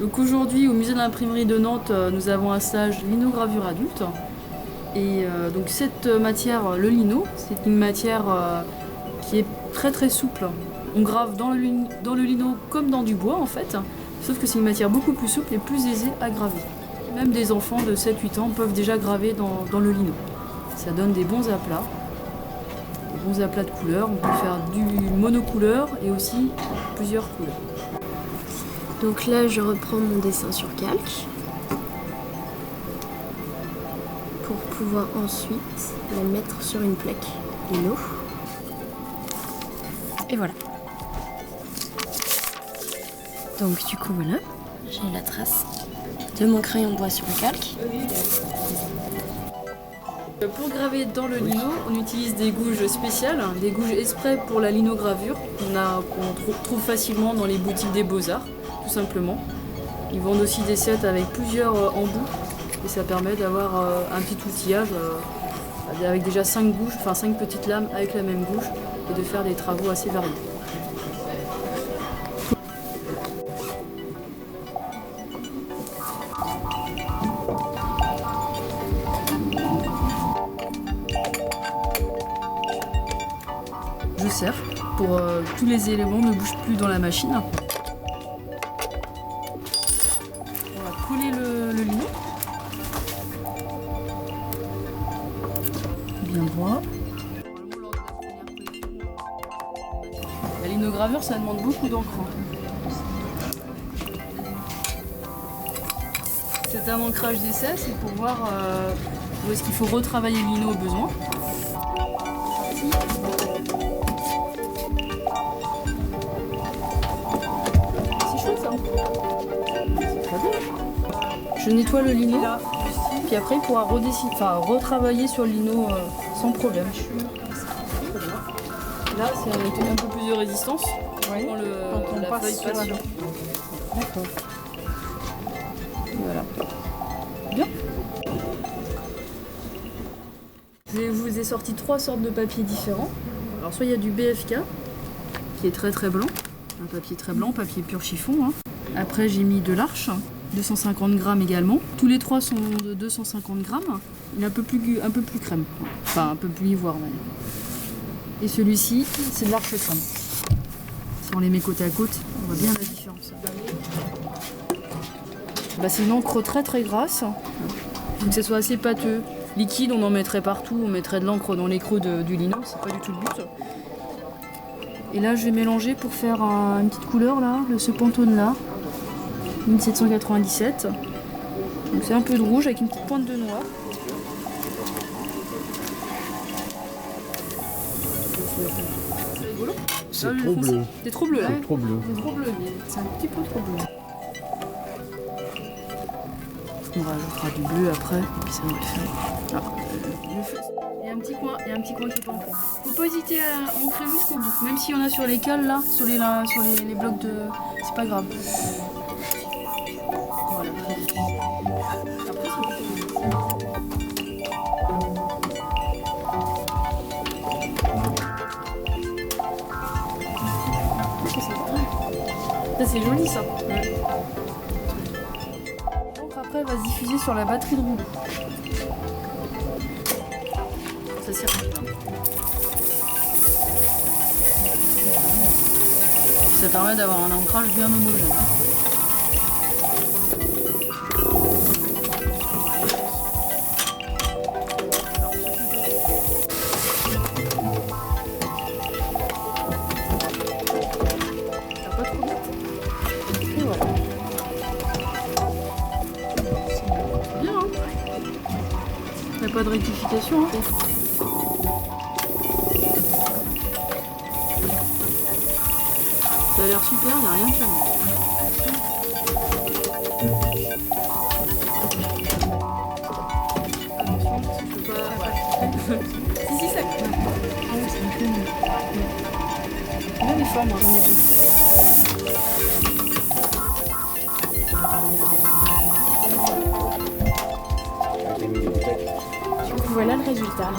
Donc aujourd'hui, au musée de l'imprimerie de Nantes, nous avons un stage linogravure adulte. Et donc cette matière, le lino, c'est une matière qui est très très souple. On grave dans le lino comme dans du bois en fait, sauf que c'est une matière beaucoup plus souple et plus aisée à graver. Même des enfants de 7-8 ans peuvent déjà graver dans le lino. Ça donne des bons aplats de couleurs. On peut faire du monocouleur et aussi plusieurs couleurs. Donc là, je reprends mon dessin sur calque pour pouvoir ensuite la mettre sur une plaque lino. Et voilà. Donc du coup, voilà, j'ai la trace de mon crayon bois sur le calque. Pour graver dans le lino, on utilise des gouges spéciales, des gouges exprès pour la linogravure, qu'on trouve facilement dans les boutiques des Beaux-Arts, tout simplement. Ils vendent aussi des sets avec plusieurs embouts et ça permet d'avoir un petit outillage avec déjà 5 gouges, enfin 5 petites lames avec la même gouge et de faire des travaux assez variés. Je serre pour que tous les éléments ne bougent plus dans la machine. On va coller le lino. Bien droit. La linogravure, ça demande beaucoup d'encre. C'est un ancrage d'essai, c'est pour voir où est-ce qu'il faut retravailler le lino au besoin. Je nettoie le lino, puis après il pourra retravailler sur le lino sans problème. Là, c'est avec un peu plus de résistance quand on la passe feuille sur passe. D'accord. Voilà. Bien. Je vous ai sorti 3 sortes de papiers différents. Alors soit il y a du BFK, qui est très très blanc, un papier très blanc, papier pur chiffon. Hein. Après j'ai mis de l'arche, 250 grammes également. Tous les 3 sont de 250 grammes. Il est un peu plus crème, enfin un peu plus ivoire même. Et celui-ci, c'est de l'arche crème. Si on les met côte à côte, on voit bien la différence. C'est une encre très très grasse, donc que ce soit assez pâteux. Liquide, on en mettrait partout, on mettrait de l'encre dans les creux du lino, c'est pas du tout le but. Et là, je vais mélanger pour faire une petite couleur là, ce Pantone là, 1797. Donc c'est un peu de rouge avec une petite pointe de noir. C'est rigolo. C'est trop bleu. C'est trop bleu là. C'est trop bleu. C'est trop bleu, c'est un petit peu trop bleu. On rajoutera du bleu après, et puis ça va le faire. Il y a un petit coin qui est pas ancré. Faut pas hésiter à ancrer jusqu'au bout, même s'il y en a sur les cales là, sur les blocs de. C'est pas grave. Voilà. Après, ça c'est joli ça. Ouais. Après, elle va se diffuser sur la batterie de roue. Ça sert à rien. Ça permet d'avoir un ancrage bien homogène. Ça va pas trop vite. Et voilà. Bien, hein. Il n'y a pas de rectification. Hein. Ça a l'air super, il n'y a rien de chaud. Attention, je peux pas. Si, ça coule. Ah oui, c'est un peu mieux. Il y a des formes, j'en ai deux. Du coup, voilà le résultat.